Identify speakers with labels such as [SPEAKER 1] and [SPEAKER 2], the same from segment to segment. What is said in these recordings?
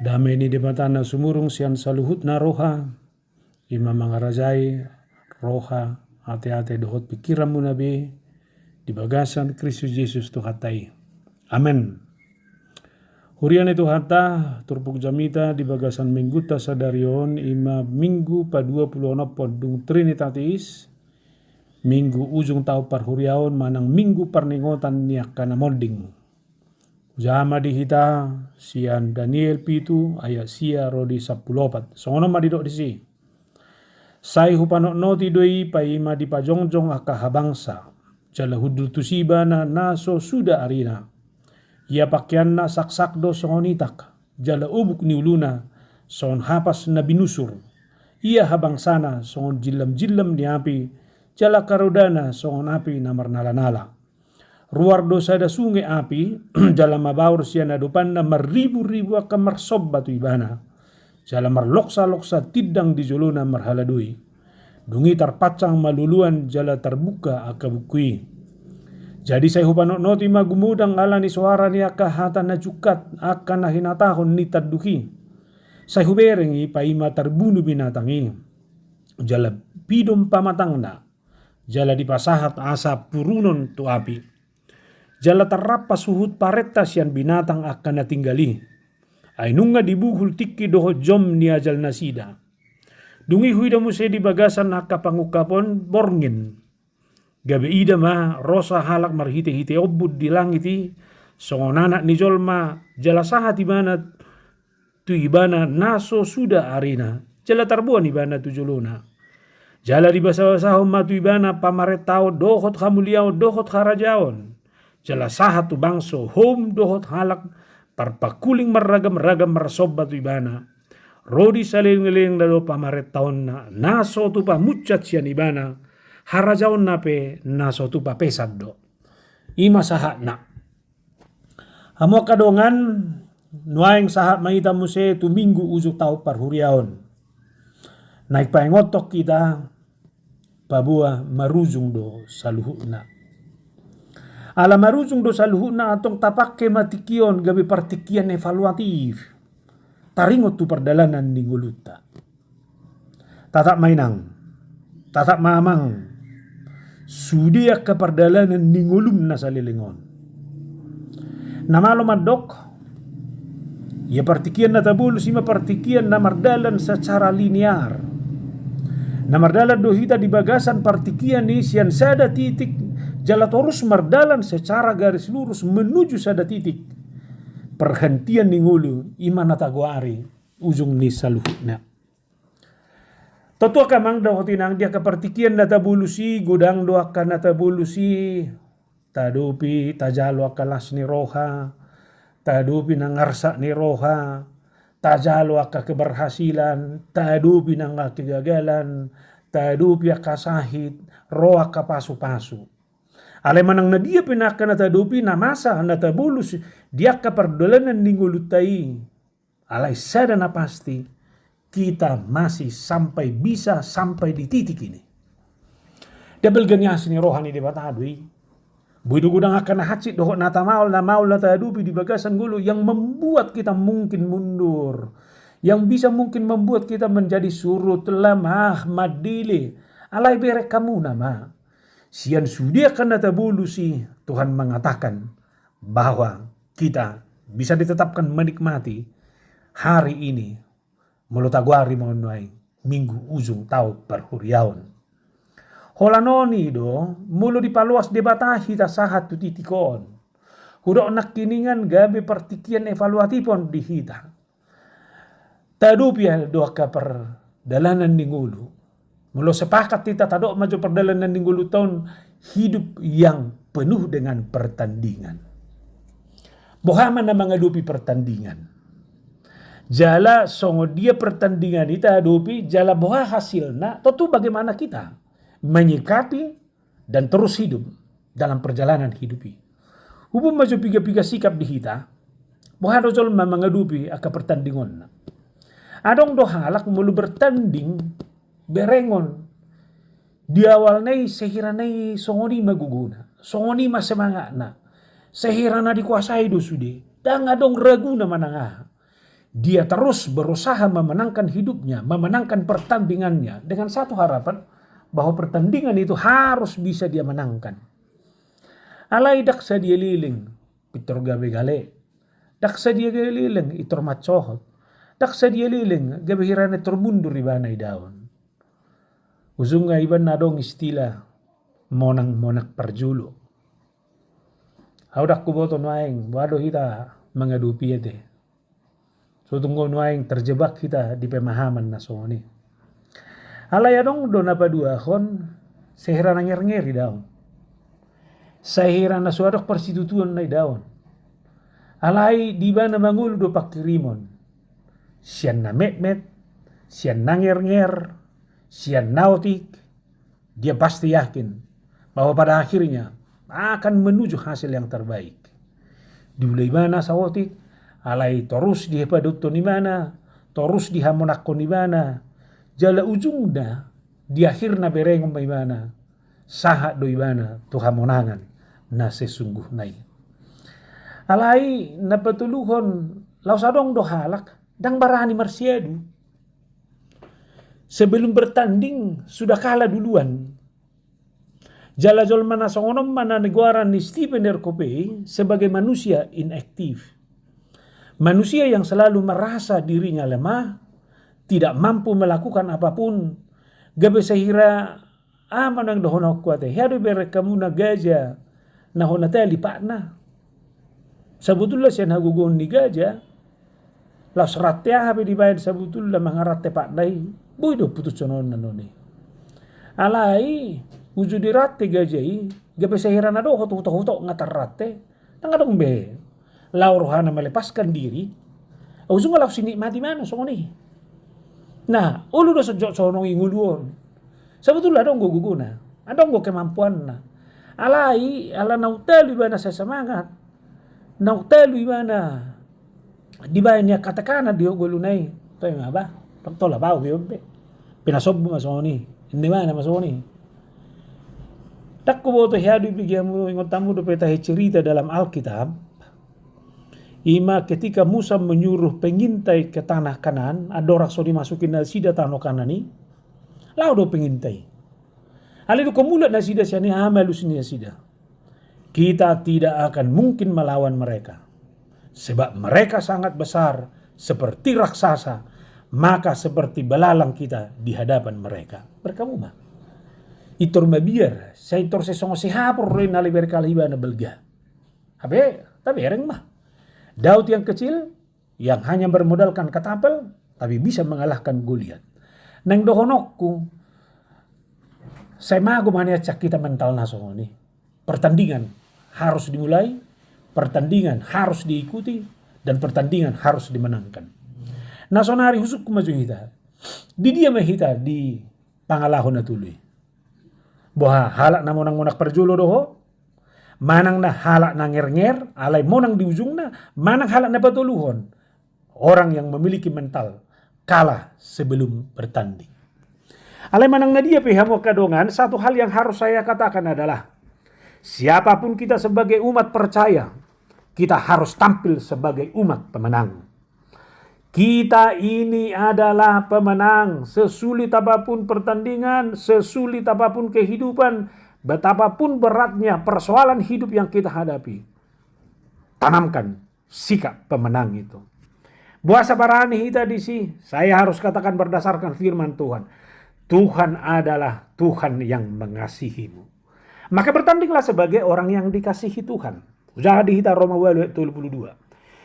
[SPEAKER 1] Damai ni debatana sumurung sian saluhut na roha, ima mangarajai roha hati-hati dohot pikiranmu nabi di bagasan Kristus Yesus tu hatai. Amen. Hurian itu hata turpuk jamita di bagasan mingguta sadarion ima minggu pa 26 dung Trinitatis minggu ujung tau parhuriaon manang minggu parningotan niak kana molding. Jama di hita sian Daniel pitu ayat sia rodi 10. Songono madidok disi. Sai hupanok noti doi paima di pajongjong akahabangsa. Jala hudul tusiba na naso suda arina. Ia pakaian na saksakdo songonitak. Jala ubuk ni uluna son hapas na binusur. Ia habangsana songon jilam-jilam ni api. Jala karodana songon api na marnala-nala. Ruar dosa da sungai api, jala mabaur siya na dupan na maribu-ribu aka marsob batu ibana. Jala marloksa-loksa tidang di jolona marhaladui. Dungi tarpacang maluluan jala terbuka aka bukui. Jadi saya hupanok noti magumudang ala ni suara ni aka hata na jukat aka na hinatahon ni taduki. Saya huberengi paima terbunuh binatangi. Jala pidom pamatang na. Jala dipasahat asa purunon tu api. Jala terrapa suhut pareta sian binatang akan natinggali. Ainunga dibuhul tiki doho jom ni ajal nasida. Dungi huida muse di bagasan haka pangukapon borngin. Gabe ida ma rosa halak marhite-hite obud di langiti. Songonanak ni jolma jala sahat ibana tu ibana naso suda arina. Jala tarbuan ibana tu jolona. Jala di basa-basahom matu ibana pamaretao dohot hamuliao dohot harajaon. Jala sahat tu bangso hom dohot halak parpakuling meragam-ragam merasob batu ibana. Rodi saling-ling dado pamaret tahun na naso tu pa mucat sian ibana. Harajaon nape naso tu pa pesad do. Ima sahat na. Amo kadongan nuaing sahat maita muse tu minggu ujuk tau parhuriaon. Naik paengotok kita pabua marujung do saluhut na. Ala marujung dosa luhuna atong tapake matikion gabi partikian evaluatif. Taringot tu perdalanan ni nguluta. Tatak mainang. Tatak mamang. Sudia ke perdalanan ni ngulum na salilingon. Namalo madok. Ya partikian na tabulu sima partikian na mardalan secara linear. Na mardalan dohita di bagasan partikian ni sian sada titik. Jala terus mardalan secara garis lurus menuju sada titik. Perhentian ni ngulu imana taguari ujung ni saluhutna. Totua kamang daw tinang dia kepertikian na tabulusi godang do akan na tabulusi tadupi tajalo akalas ni roha tadupi nangarsa ni roha tajalo aka keberhasilan tadupi nang kegagalan tadupi akasahit roha kapasu-pasu. Alay manang na dia pinaka natadupi na masa natabulus dia kapardolanan ningulutai. Alay sada na pasti kita masih bisa sampai di titik ini. Dabal ganyas ni rohani di batadui. Buidu gudang akan hatsit dohot nata maul natadupi di bagasan gulu yang membuat kita mungkin mundur. Yang bisa mungkin membuat kita menjadi surut lemah madili. Alay berek kamu nama. Sian sudia kan natabulusi Tuhan mengatakan bahwa kita bisa ditetapkan menikmati hari ini mulutagwari mengenai minggu ujung tau perhuriaon. Holanoni do mulu dipaluas debatahi ta sahat tu titikon. Hudok nak kiningan gabe partikian evaluatifon di hita. Tadupia doa ka perdalanan ningulu. Mula sepakat kita tadok maju perdalanan ninggulu tahun hidup yang penuh dengan pertandingan. Bohama na mengadupi pertandingan. Jala songo dia pertandingan kita adupi jala boha hasilna. Tentu bagaimana kita menyikapi dan terus hidup dalam perjalanan hidupi. Hubung maju piga-piga sikap di kita. Boha rojol mengadupi aka pertandingan. Adong dohalak mulu bertanding berengon di awal nai sehiranai songoni maguguna songoni masemanga na sehirana dikuasai do sude dang adong ragu na mananga Dia terus berusaha memenangkan hidupnya, memenangkan pertandingannya dengan satu harapan bahwa pertandingan itu harus bisa dia menangkan. Alai daksa dia liling, pitor gabe gale. Daksa dia liling, itor macohot. Daksa dia liling, gabe hirane termundur ibanay daon. Ujung nga iban na dong istilah monang-monak parjulo. Haudak kuboto nuaing, wado hita mengadupi ete. So tunggu nuaing terjebak kita di pemahaman na soni. Alaya dong do na paduahon, sehira ngeri daon. Sehira na suadok perstitutuan na daon. Alay di ba na mangul do pakirimon. Siyan na met-met, siyan na nger-nger, siyan nautik, dia pasti yakin bahwa pada akhirnya akan menuju hasil yang terbaik. Di mulai mana sawotik, alai terus di hepadutto ni mana, terus di hamonakko ni mana, jala ujungna di akhirna berengom may mana, saha do ibana to hamonangan na sesungguhnay. Alai napatuluhon lausadong do halak dang barani marsiedu. Sebelum bertanding sudah kalah duluan. Jalajol mana songonom mana negara ni Stephen R. Covey sebagai manusia inaktif. Manusia yang selalu merasa dirinya lemah, tidak mampu melakukan apapun. Gabe sehira aman ang dohonok kuate. Hado bere kamu na gaja na honata lipatna. Sebetulnya siya nagugon ni gaja. Las ratia habi dibayad sebetulnya mangarate pak dai. Boy do putus conon nanoni. Alai uju dirate gajai gabe sehira na do hoto ngatarate. Tangadong be. Laurohana melepaskan diri. Uju ngalau sini mati mana songoni. Nah, ulu do sejok sonong inguluon. Sebetulnya dong go guguna. Adong go kemampuan na. Alai ala nautelu ibana saya semangat. Nautelu ibana dibayanya katakana dio golunai. Toy nga ba? Pagtola ba ubiyombe. Pinasob masoni. Hindi mana masoni. Takko boto hiadu bigyamu ingon tamu do peta cerita dalam Alkitab. Ima ketika Musa menyuruh pengintai ke tanah kanan, ada orang so dimasukin na sida tanah kanan ni. Lau do pengintai. Alidu kemulat na sida siya ni amalus ni sida. Kita tidak akan mungkin melawan mereka. Sebab mereka sangat besar seperti raksasa, maka seperti belalang kita di hadapan mereka. Berkamu mah. Itor mabiar, saya itor sesongo sihapur rin naliber kaliba na belga. Habe, tapi ereng mah. Daud yang kecil, yang hanya bermodalkan katapel, tapi bisa mengalahkan Goliat. Neng dohonokku, saya magu mania cak kita mental naso ini. Pertandingan harus dimulai, pertandingan harus diikuti, dan pertandingan harus dimenangkan. Nasonari husuk kumaju kita. Di dia mahita di pangalahon na tuloy. Boha halak na monang-monak perjulo doho, manang na halak na nger-nger, alay monang di ujung na, manang halak na patuluhon. Orang yang memiliki mental kalah sebelum bertanding. Alay manang na dia pihamo kadongan, satu hal yang harus saya katakan adalah, siapapun kita sebagai umat percaya, kita harus tampil sebagai umat pemenang. Kita ini adalah pemenang. Sesulit apapun pertandingan, sesulit apapun kehidupan, betapapun beratnya persoalan hidup yang kita hadapi, tanamkan sikap pemenang itu. Buasa barani kita di sini, saya harus katakan berdasarkan firman Tuhan. Tuhan adalah Tuhan yang mengasihimu. Maka bertandinglah sebagai orang yang dikasihi Tuhan. Jadi kita Roma 22.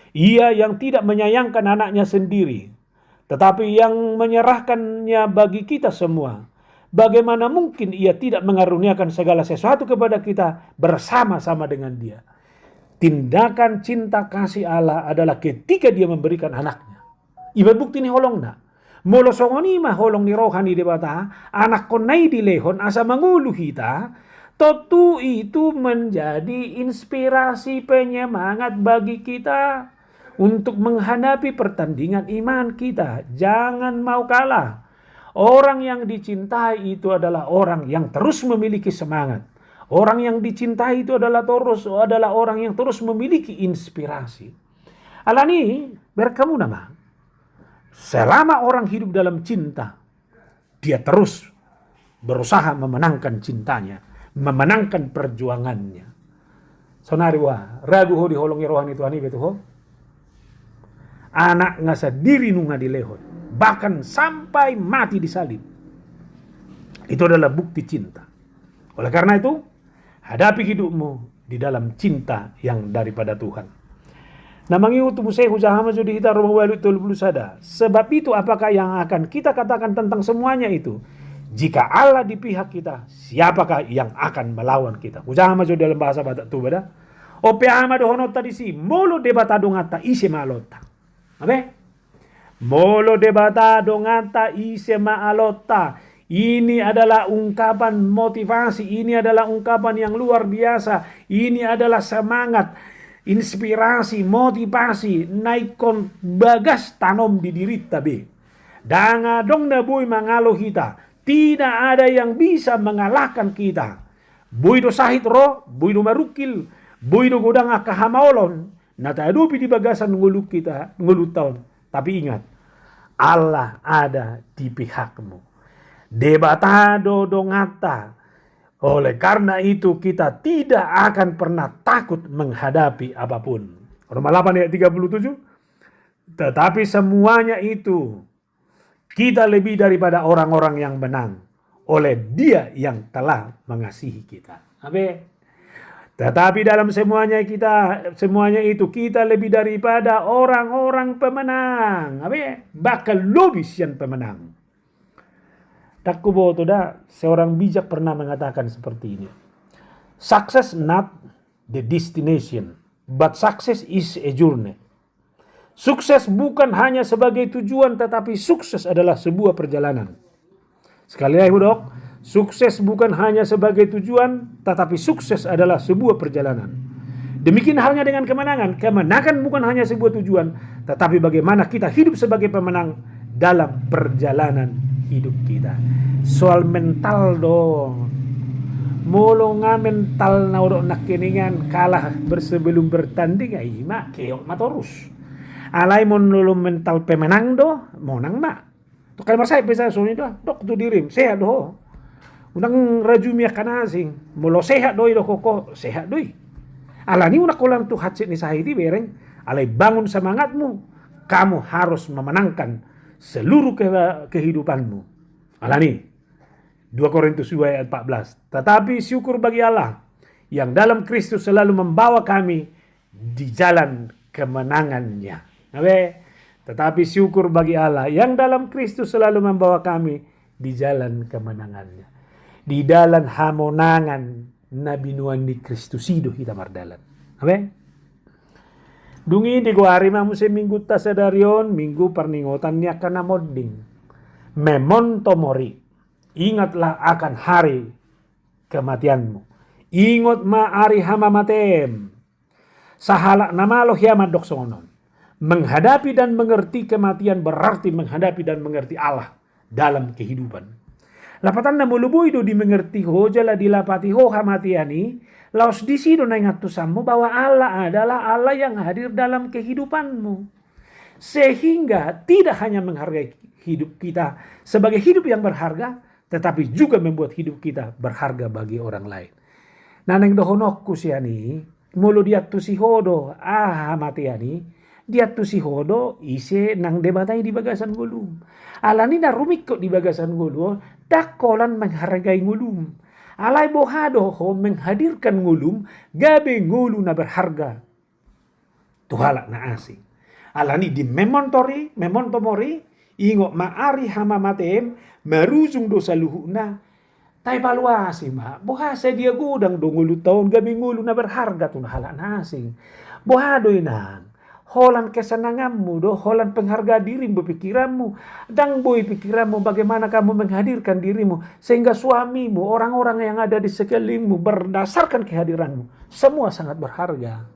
[SPEAKER 1] Ia yang tidak menyayangkan anaknya sendiri, tetapi yang menyerahkannya bagi kita semua. Bagaimana mungkin ia tidak mengaruniakan segala sesuatu kepada kita bersama-sama dengan dia? Tindakan cinta kasih Allah adalah ketika dia memberikan anaknya. Iba bukti ni holong na. Molo songoni mah holong ni rohani di bata, anak konai di lehon asa mangulu hita, tentu itu menjadi inspirasi penyemangat bagi kita untuk menghadapi pertandingan iman kita. Jangan mau kalah. Orang yang dicintai itu adalah orang yang terus memiliki semangat. Orang yang dicintai itu adalah orang yang terus memiliki inspirasi. Alani berkamu nama. Selama orang hidup dalam cinta, dia terus berusaha memenangkan cintanya, memenangkan perjuangannya. Sonari wah, ragu ho di holongi rohani Tuhan itu ho. Anak ngasa diri nunga dilehot, bahkan sampai mati disalib. Itu adalah bukti cinta. Oleh karena itu, hadapi hidupmu di dalam cinta yang daripada Tuhan. Namangi utuh saya hujahama judi kita rumah walu tolbulu sada. Sebab itu apakah yang akan kita katakan tentang semuanya itu? Jika Allah di pihak kita, siapakah yang akan melawan kita? Hujahama judi dalam bahasa Batak tu beda. Ope ama dohono tadi si molo debata dongata ise malota. Abe? Molo debata dongata ise malota. Ini adalah ungkapan motivasi, ini adalah ungkapan yang luar biasa, ini adalah semangat, inspirasi, motivasi, naikon bagas tanom di diri tabe. Danga dong na boy mangalo kita, tidak ada yang bisa mengalahkan kita. Boy do sahit ro, boy do marukil, boy do godang akahamaolon, natadupi di bagasan nguluk kita, ngulut tahun. Tapi ingat, Allah ada di pihakmu. Debatado dongata. Oleh karena itu kita tidak akan pernah takut menghadapi apapun. Roma 8 ayat 37. Tetapi semuanya itu kita lebih daripada orang-orang yang menang oleh Dia yang telah mengasihi kita. Amin. Tetapi dalam semuanya itu kita lebih daripada orang-orang pemenang. Amin. Bakal lebih sian pemenang. Takku boto dah, seorang bijak pernah mengatakan seperti ini. Success not the destination, but success is a journey. Sukses bukan hanya sebagai tujuan, tetapi sukses adalah sebuah perjalanan. Sekali lagi dok, sukses bukan hanya sebagai tujuan, tetapi sukses adalah sebuah perjalanan. Demikian halnya dengan kemenangan. Kemenangan bukan hanya sebuah tujuan, tetapi bagaimana kita hidup sebagai pemenang dalam perjalanan hidup kita. Soal mental dong. Molo nga mental na uro nakiningan kalah bersebelum bertanding ay mak keok matorus. Alay mo nulo mental pemenang do, monang mak. To kay masay pesa so nito, dok tu dirim sehat do. Unang rajumia kanasing, molo sehat do koko sehat doi. Alani unak kolang tu hatsit ni sahiti bereng, alay bangun semangatmu. Kamu harus memenangkan seluruh kehidupanmu. Alani 2 Korintus 2 ayat 14. Tetapi syukur bagi Allah yang dalam Kristus selalu membawa kami di jalan kemenangannya. Tetapi syukur bagi Allah yang dalam Kristus selalu membawa kami di jalan kemenangannya. Di dalam hamonangan na binuan di Kristus hidup kita mardalan. Dungi di gua hari mamu seminggu tasadarion minggu perningotan niya kana modding. Memonto mori. Ingatlah akan hari kematianmu. Ingat maari hama matem. Sahala namalo hiamat doksonon. Menghadapi dan mengerti kematian berarti menghadapi dan mengerti Allah dalam kehidupan. Lapatan na mulubu itu dimengerti ho jala dilapati ho hamatiani. Laos di sido na ingat tusamu bahwa Allah adalah Allah yang hadir dalam kehidupanmu. Sehingga tidak hanya menghargai hidup kita sebagai hidup yang berharga, tetapi juga membuat hidup kita berharga bagi orang lain. Naneng dohonokku siani, mulu dia tu si hodo, matiani, dia tu si hodo ise nang debatai di bagasan gulum. Alani na rumik kok di bagasan gulum, dakolan menghargai gulum. Alai bohado ho menghadirkan gulum, gabe gulum na berharga. Tuhalak na asing. Alani di memontomori, ingo maari hama matem, merujung dosa luhuna. Tai paluasi ma, bohasa dia gudang dongulu tahun gabi ngulu na berharga tuh halak nasing. Bohado inang, holan kesenanganmu do, holan pengharga dirimu pikiranmu, dang boy pikiranmu bagaimana kamu menghadirkan dirimu sehingga suamimu, orang-orang yang ada di sekelilingmu berdasarkan kehadiranmu, semua sangat berharga.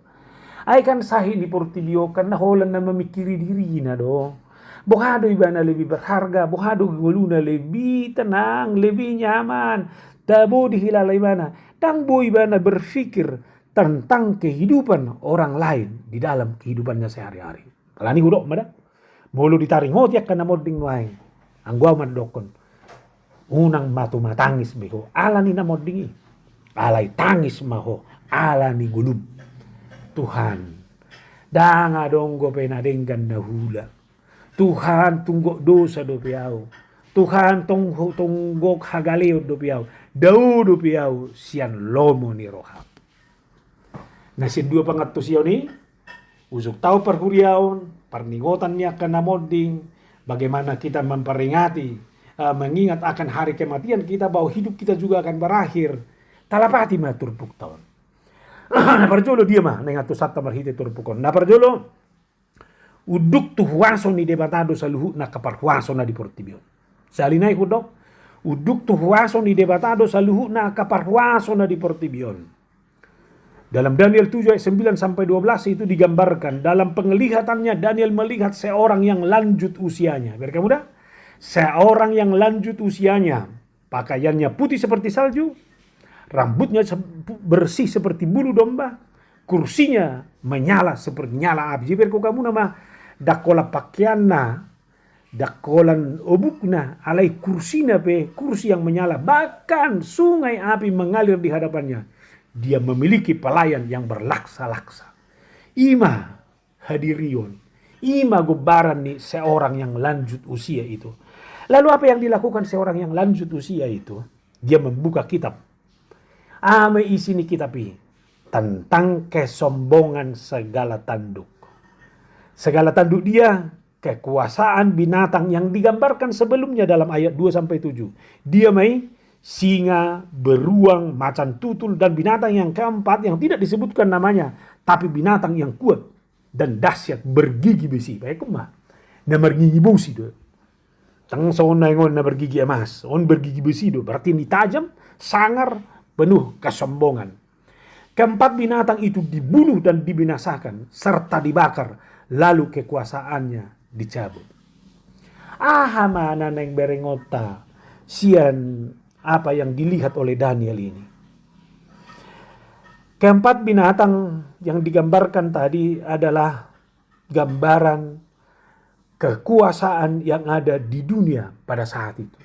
[SPEAKER 1] Ay kan sahi ni portilio kan na holan na memikiri diri na do. Bohado ibana lebih berharga, bohado guluna lebih tenang, lebih nyaman. Tabo dihilala ibana. Tangbo ibana berpikir tentang kehidupan orang lain di dalam kehidupannya sehari-hari. Kalani hudok mada. Mulu ditaring hotiak kana moding nuai. Anggua man dokon. Unang matu matangis beho. Ala ni na modingi. Alai tangis maho. Ala ni gulub. Tuhan. Danga donggo penadenggan dahula. Tuhan tunggok dosa do piau. Tuhan tunggok hagaleo do piau. Dau do piau sian lomo ni rohap. Nah si dua pangatus yau ni. Usuk tahu perhuriaun. Perningotannya kena moding. Bagaimana kita memperingati. Mengingat akan hari kematian kita. Bahwa hidup kita juga akan berakhir. Talapati mah turpuk tahun. Nah parjolo dia mah. Nengatus satta marhite turpukon. Nah parjolo. Uduk tu huaso ni debatado sa luhut na kaparhuaso na di Portibion. Salinay hudok. Uduk tu huaso ni debatado sa luhut na kaparhuaso na di Portibion. Dalam Daniel 7 ayat 9 sampai 12 itu digambarkan. Dalam penglihatannya Daniel melihat seorang yang lanjut usianya. Biar kamu dah. Seorang yang lanjut usianya. Pakaiannya putih seperti salju. Rambutnya bersih seperti bulu domba. Kursinya menyala seperti nyala api. Jadi kamu nama dakola pakaianna. Dakolan obukna. Alai kursina pe. Kursi yang menyala. Bahkan sungai api mengalir di hadapannya. Dia memiliki pelayan yang berlaksa-laksa. Ima hadirion. Ima gobaran nih seorang yang lanjut usia itu. Lalu apa yang dilakukan seorang yang lanjut usia itu? Dia membuka kitab. Ame isi nih kitab ini. Tentang kesombongan segala tanduk. Segala tanduk dia kekuasaan binatang yang digambarkan sebelumnya dalam ayat 2-7. Dia singa, beruang, macan tutul, dan binatang yang keempat yang tidak disebutkan namanya. Tapi binatang yang kuat dan dahsyat bergigi besi. Baik mah. Na bergigi besi do. Tang saon na bergigi emas. On bergigi besi do. Berarti ini tajam, sangar, penuh kesombongan. Keempat binatang itu dibunuh dan dibinasakan. Serta dibakar. Lalu kekuasaannya dicabut. Mana neng berengota. Sian apa yang dilihat oleh Daniel ini. Keempat binatang yang digambarkan tadi adalah gambaran kekuasaan yang ada di dunia pada saat itu.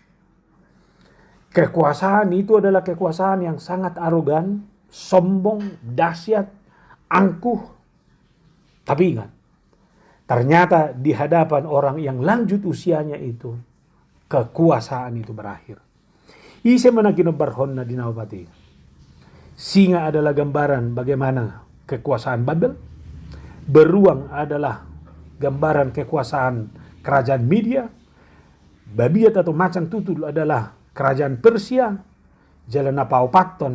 [SPEAKER 1] Kekuasaan itu adalah kekuasaan yang sangat arogan, sombong, dahsyat, angkuh. Tapi ingat, ternyata di hadapan orang yang lanjut usianya itu, kekuasaan itu berakhir. Ise manakino barhon na dinawapati. Singa adalah gambaran bagaimana kekuasaan Babel. Beruang adalah gambaran kekuasaan kerajaan Media. Babiat atau macan tutul adalah kerajaan Persia. Jalan Napaupaton.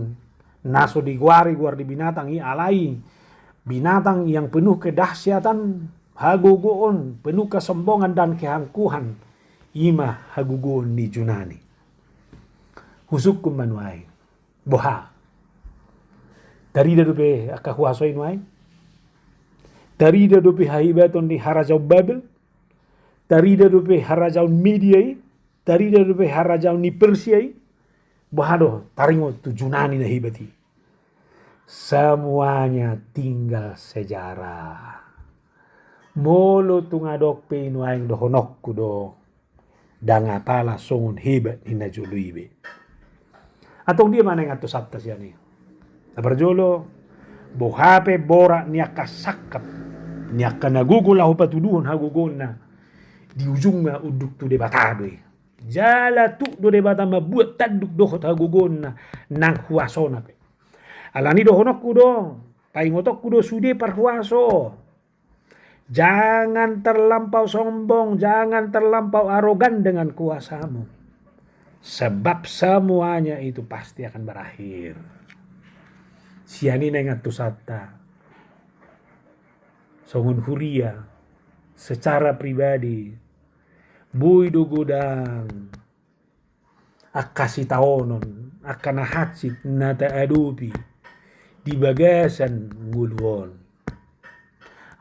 [SPEAKER 1] Naso guar di binatang i alai. Binatang yang penuh kedahsyatan. Hagugoon. Penuh kesombongan dan kehangkuhan. Ima hagugoon ni Junani. Husukum manuai. Boha. Tarida dope akahuaso inuai. Tarida dope haibaton di harajau Babel. Tarida dope harajau Media. Tarida dope harajau ni Persia. Bohado taringo tu Junani na hibati. Semuanya tinggal sejarah. Molo tungadok pe inuai dohonok kudo. Dangapala songon hebat hina juluibe. Atong dia mana yang ato sabta siya ni. Nabarjolo, bohape bora niya kasakap. Niya ka nagugulah patuduhon hagugon na. Di ujung na uduk tu debatado eh. Jala tu do debata mabuat taduk dohot hagugon na nang huasona pe. Alani dohonok kudo, paingotok kudo sude parhuaso. Jangan terlampau sombong, jangan terlampau arogan dengan kuasamu. Sebab semuanya itu pasti akan berakhir. Siani nengat tusata. Songon huria. Secara pribadi. Buido godang. Akasi taonon. Akana hatsit nata adupi. Di bagasan ngulwon.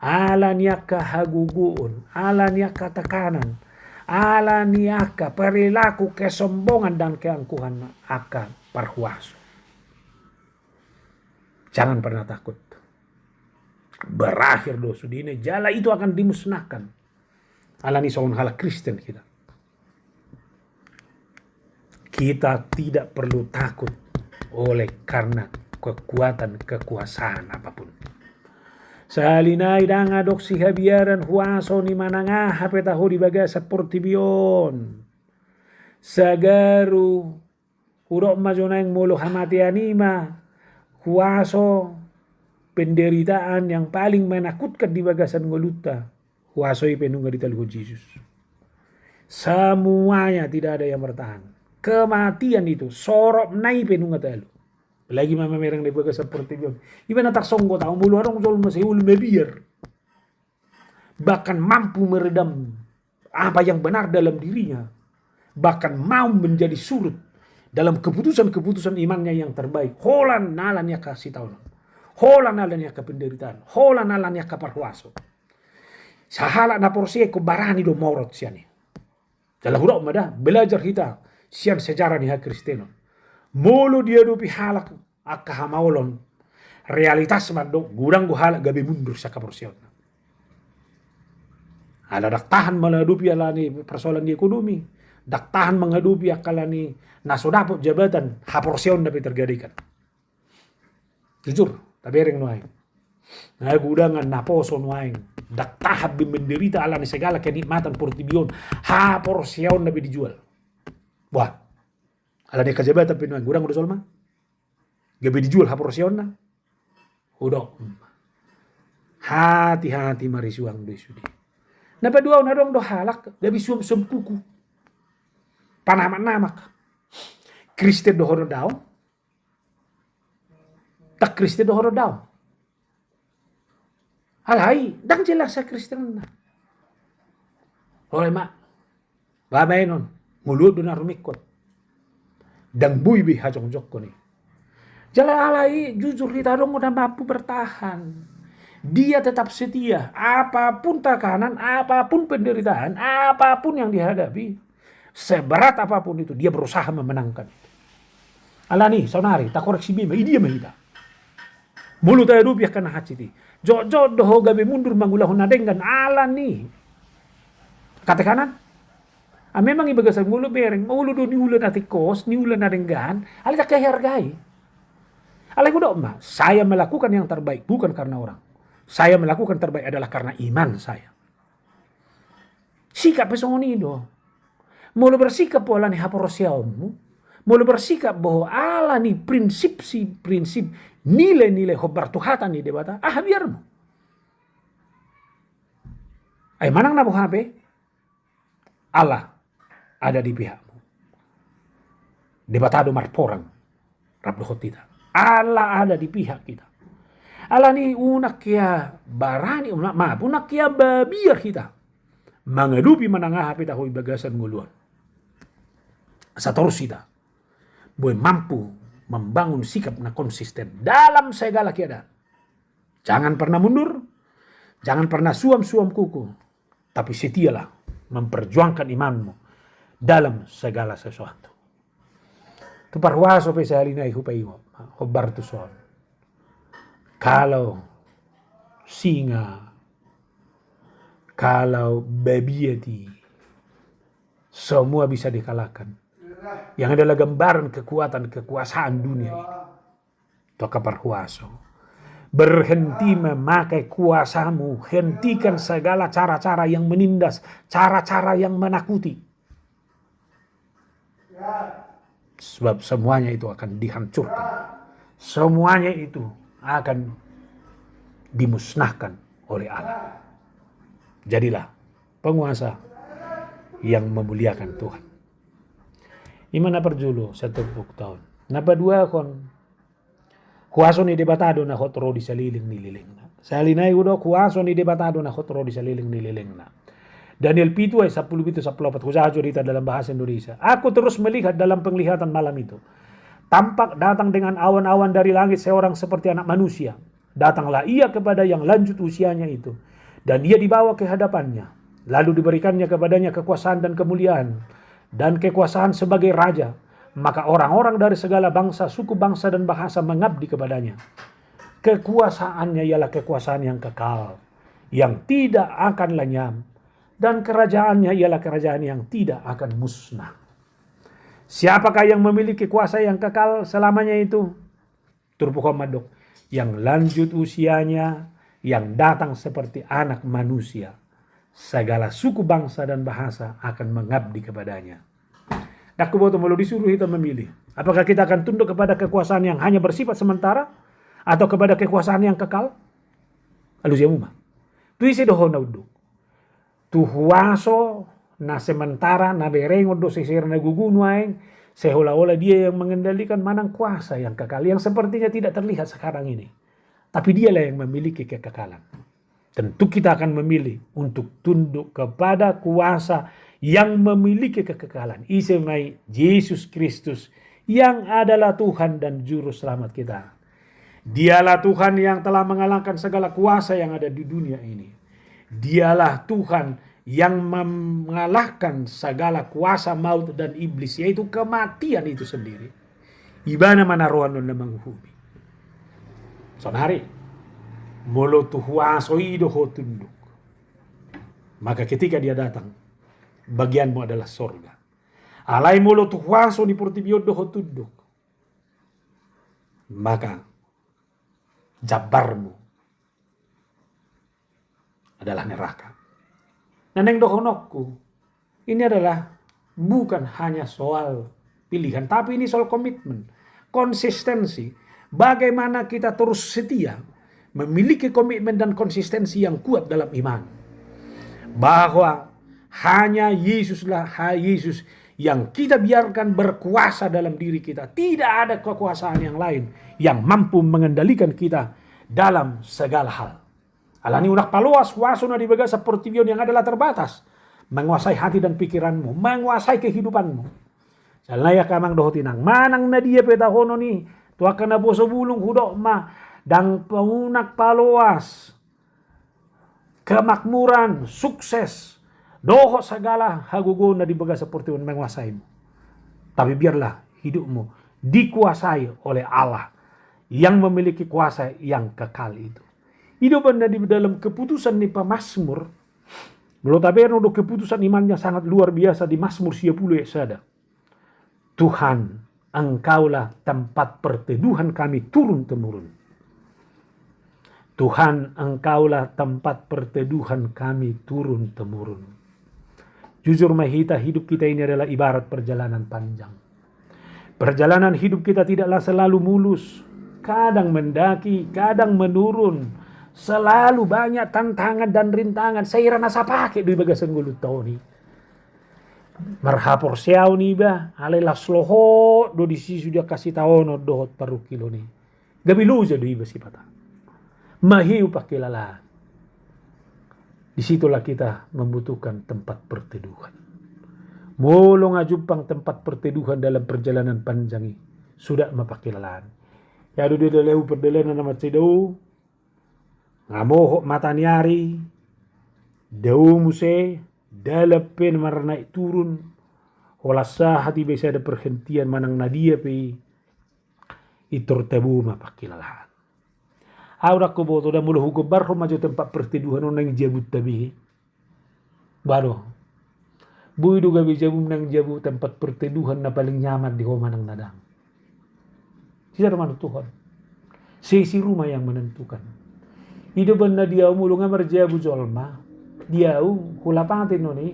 [SPEAKER 1] Ala niaka haguguon. Ala niaka tekanan. Ala niaka perilaku kesombongan dan keangkuhan akan parhuaso. Jangan pernah takut. Berakhir dosa dini, jala itu akan dimusnahkan. Alani seorang hal Kristen kita. Kita tidak perlu takut oleh karena kekuatan kekuasaan apapun. Salinay dang adopsi habiaran huaso ni mananga hapetaho di bagasa portibion. Sagaru urok majona yang molo hamati anima huaso penderitaan yang paling menakutkan di bagasan ngoluta. Huaso ipenunga di taluh Yesus. Semuanya tidak ada yang bertahan. Kematian itu sorok nai penunga talu. Lagi mama merang di bagasan portibion. Iba natak songgo tau mulu arong sol masihul mebiar. Bahkan mampu meredam apa yang benar dalam dirinya. Bahkan mau menjadi surut dalam keputusan-keputusan imannya yang terbaik. Holan nalannya kasih tahu. Holan nalannya ke penderitaan. Holan nalannya ke parhuaso. Sahala na porsi ko barani do morot siya ni. Dalam huruf mada belajar kita sian sejarah ni ha Kristeno. Molo dia do pihalak akahamawlon. Realitas mado gudang halak gabi mundur sa kaporsiyon. Ada daktahan menghadapi alani persoalan di ekonomi. Daktahan menghadapi akalani nasodapot jabatan haporsiyon dapat terjadikan. Jujur, tapi ring nuaing. Nah gudangan naposo nuaing. Daktahab menderita alani segala kenikmatan portibion. Haporsiyon dapat dijual. Wah, alani kejabatan pinuaing. Gudang udah solma. Gabi dijual haporsiyon na. Udah. Hati-hati marisuang do sudi. Napadua na dong do halak. Gabi suam-suam kuku. Panamak-namak. Kristen do horo daw. Tak Kristen do horo daw. Alay, dang jelas sa Kristen na. Oleh mak. Babay nun. Mulut do na rumikot. Dang buibi hajong-jok ko ni. Jala alay, jujur kita dong udah mampu bertahan. Dia tetap setia. Apapun tekanan, apapun penderitaan, apapun yang dihadapi. Seberat apapun itu, dia berusaha memenangkan. Alani, sonari, tak koreksi bima, dia mahita. Mulut tayo rupiah kana haciti. Jojo doho gabi mundur mangulahon na dengan alani. Kata kanan. Memang ibagasan mulut bereng, mulut do ni ulan ati kos, ni ulan na denggan, alay tak kahargai. Alay ko do ma, saya melakukan yang terbaik, bukan karena orang. Saya melakukan terbaik adalah karena iman saya. Sikap pesongonido. Mulu bersikap pola ni haporosiamu. Mulu bersikap bahwa ala ni prinsip nilai-nilai hobar Tuhatan ni debata. Biar mo. Ay manang na HP. Allah ada di pihakmu. Debatado marporang. Rabdohot kita. Allah ada di pihak kita. Allah ni unak kaya barani, unak kaya babiar kita. Mengedupi menangah kita hui bagasan nguluan. Satorus kita. Boleh mampu membangun sikap na konsisten dalam segala keadaan. Jangan pernah mundur. Jangan pernah suam-suam kuku. Tapi setialah memperjuangkan imanmu dalam segala sesuatu. Tu parwaso pe salinay hupaimo. Hobar tu son. Kalau singa, kalau babiati, semua bisa dikalahkan. Yang adalah gambaran kekuatan, kekuasaan dunia ini. Itu kaparhuaso. Berhenti memakai kuasamu. Hentikan segala cara-cara yang menindas. Cara-cara yang menakuti. Sebab semuanya itu akan dihancurkan. Semuanya itu akan dimusnahkan oleh Allah. Jadilah penguasa yang memuliakan Tuhan. Imana perjulu satu tahun. Napa dua kon kuaso ni debatado na hotro di saliling nililing na. Salinay udo kuaso ni debatado na hotro di saliling nililing na. Daniel pitu ay 10:7-10 kusajo dita dalam bahasa Indonesia. Aku terus melihat dalam penglihatan malam itu. Tampak datang dengan awan-awan dari langit seorang seperti anak manusia. Datanglah ia kepada yang lanjut usianya itu. Dan ia dibawa ke hadapannya. Lalu diberikannya kepadanya kekuasaan dan kemuliaan. Dan kekuasaan sebagai raja. Maka orang-orang dari segala bangsa, suku bangsa dan bahasa mengabdi kepadanya. Kekuasaannya ialah kekuasaan yang kekal. Yang tidak akan lenyap. dan kerajaannya ialah kerajaan yang tidak akan musnah. Siapakah yang memiliki kuasa yang kekal selamanya itu? Turpukomadok, yang lanjut usianya, yang datang seperti anak manusia. Segala suku, bangsa, dan bahasa akan mengabdi kepadanya. Dak boto mulu disuruh kita memilih. Apakah kita akan tunduk kepada kekuasaan yang hanya bersifat sementara atau kepada kekuasaan yang kekal? Lalu siapa? Tu isi doho na uduk. Tu huaso na sementara na berengo do sisir na gugunuain, seolah-olah dia yang mengendalikan manang kuasa yang kekal yang sepertinya tidak terlihat sekarang ini. Tapi dialah yang memiliki kekekalan. Tentu kita akan memilih untuk tunduk kepada kuasa yang memiliki kekekalan. Isemai Yesus Kristus yang adalah Tuhan dan Juru Selamat kita. Dialah Tuhan yang telah mengalahkan segala kuasa yang ada di dunia ini. Dialah Tuhan yang mengalahkan segala kuasa maut dan iblis, yaitu kematian itu sendiri. Ibana manaroan na menghubungi. Sonari, molo tuhuaso idoho tunduk. Maka ketika dia datang, bagianmu adalah sorga. Alai molo tuhuaso ni portibiodoho tunduk. Maka jabarmu adalah neraka. Neneng dohonokku, ini adalah bukan hanya soal pilihan, tapi ini soal komitmen, konsistensi. Bagaimana kita terus setia memiliki komitmen dan konsistensi yang kuat dalam iman. Bahwa hanya Yesuslah Yesus yang kita biarkan berkuasa dalam diri kita. Tidak ada kekuasaan yang lain yang mampu mengendalikan kita dalam segala hal. Alani unak paluas wasuna di baga seperti yang adalah terbatas. Menguasai hati dan pikiranmu, menguasai kehidupanmu. Salaya kamang dohotinang manang na dia petahono ni. Tuakan na boso bulung hudok ma dang paunak paluas. Kemakmuran, sukses, doho segala hagugo na di baga seperti yang menguasaimu. Tapi biarlah hidupmu dikuasai oleh Allah yang memiliki kuasa yang kekal itu. Hidup anda di dalam keputusan ni Mazmur. Melotaberno do keputusan imannya sangat luar biasa di Mazmur 10 ada. Tuhan, Engkaulah tempat perteduhan kami turun-temurun. Tuhan, Engkaulah tempat perteduhan kami turun-temurun. Jujur mahita, hidup kita ini adalah ibarat perjalanan panjang. Perjalanan hidup kita tidaklah selalu mulus. Kadang mendaki, kadang menurun. Selalu banyak tantangan dan rintangan. Saya rasa pakai di bagasan gulut tahun ini. Marhapor siau ni ba, alela sloho do di sisi sudah kasih tahu dohot paru kilo ni. Gabilu aja do iba sipata. Mahiu pakilalaan. Disitulah kita membutuhkan tempat perteduhan. Molo ngajupang tempat perteduhan dalam perjalanan panjang ini sudah mapakilalaan. Ya do dia lehu perdelenan nama cedau. Ngamohok mataniari. Dau muse. Dalapen marana turun. Holasa hati bisa ada perhentian manang nadia pe. Itur tebu mapakilalaan. Aura ko boto da mulu hugo barro maju tempat perteduhan nang jabut tabi. Baru. Buidu gabi jabu nang jabu tempat perteduhan na paling nyaman di homa nang nadang. Tidak mana Tuhan. Sisi rumah yang menentukan. Hidup na dia mulu ngamar jabu jolma. Dia hulapatin noni.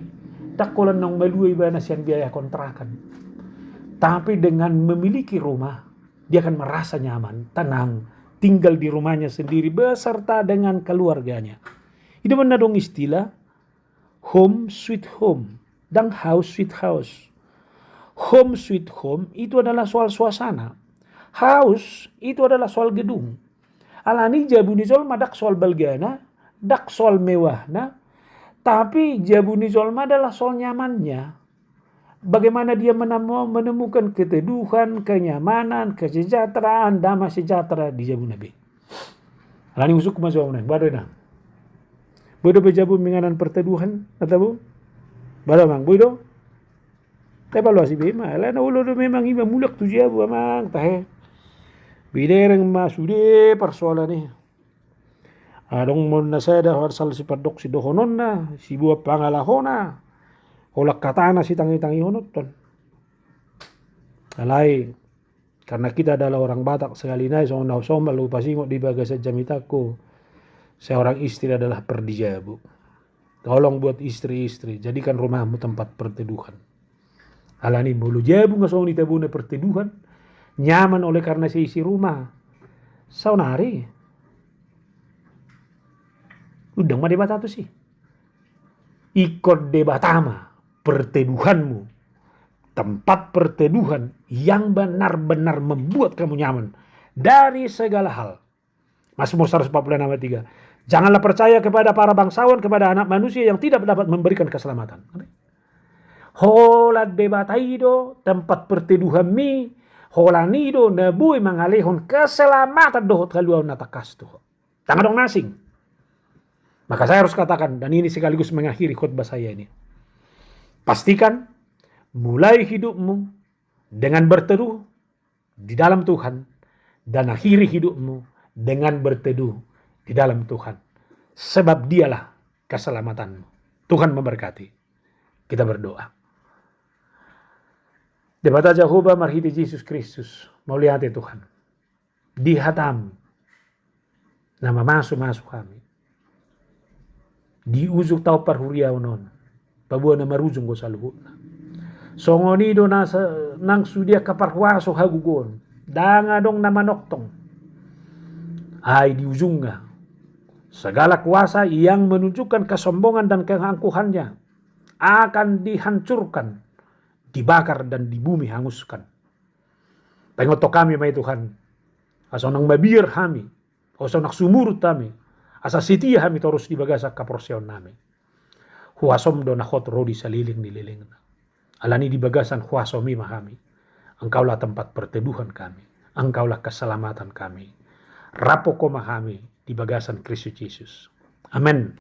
[SPEAKER 1] Takolan nang malui bana siang biaya kontrakan. Tapi dengan memiliki rumah, dia akan merasa nyaman, tenang, tinggal di rumahnya sendiri beserta dengan keluarganya. Itu benar dong istilah home sweet home dan house sweet house. Home sweet home itu adalah soal suasana. House itu adalah soal gedung. Alani jabuni soal madak soal balgana, dak soal mewahna, tapi jabuni soal adalah soal nyamannya. Bagaimana dia menemukan keteduhan, kenyamanan, kesejahteraan, damai sejahtera di jabu Nabi. Alani usuk masuk baru dah. Bodo bejabu menganan perteduhan atau baru mang bodo. Evaluasi bema, lana ulo do memang iba mulak tu jabu amang tahe. Bidereng masude persoalan ni. Adong mo na seda sal si padok si dohonon na, si buah pangalahona. Olak katana si tangi-tangi honot ton. Alai, karena kita adalah orang Batak sekali naik so somal lupa singok di bagasa jamitaku. Seorang istri adalah perdija, Bu. Tolong buat istri-istri, jadikan rumahmu tempat perteduhan. Alani bolu jabu ngasong di tabune perteduhan. Nyaman oleh karena seisi rumah. Saunari. Udang mah debat satu sih. Ikut debatama perteduhanmu. Tempat perteduhan yang benar-benar membuat kamu nyaman dari segala hal. Mazmur 146:3. Janganlah percaya kepada para bangsawan, kepada anak manusia yang tidak dapat memberikan keselamatan. Hola debataido tempat perteduhan mi, hola nido nebui mangalehon keselamatan dohot kaluan natakas tuh. Tangan dong nasing. Maka saya harus katakan, dan ini sekaligus mengakhiri khutbah saya ini. Pastikan mulai hidupmu dengan berteduh di dalam Tuhan dan akhiri hidupmu dengan berteduh di dalam Tuhan. Sebab dialah keselamatanmu. Tuhan memberkati. Kita berdoa. Debata Jehovah marhiti Yesus Kristus. Mauliate Tuhan. Di hatam. Nama masuk kami. Di uzuk tau parhuria unon. Pabuan na marujung ko sa luhut na. Songonido nang sudia kaparhuaso hagugon. Dangadong namanoktong. Ay di ujung nga. Segala kuasa yang menunjukkan kesombongan dan keangkuhannya akan dihancurkan, dibakar dan di bumi hanguskan. Pengoto kami may Tuhan. Asa nang mabir kami. Asa nak sumurut kami. Asa sitia kami terus dibagasak kaporsyon namin. Huasom do nakot rodi sa liling-nililing na. Alani dibagasan huasomi mahami. Engkaulah tempat perteduhan kami. Engkaulah keselamatan kami. Rapo ko mahami di bagasan Kristus Yesus. Amen.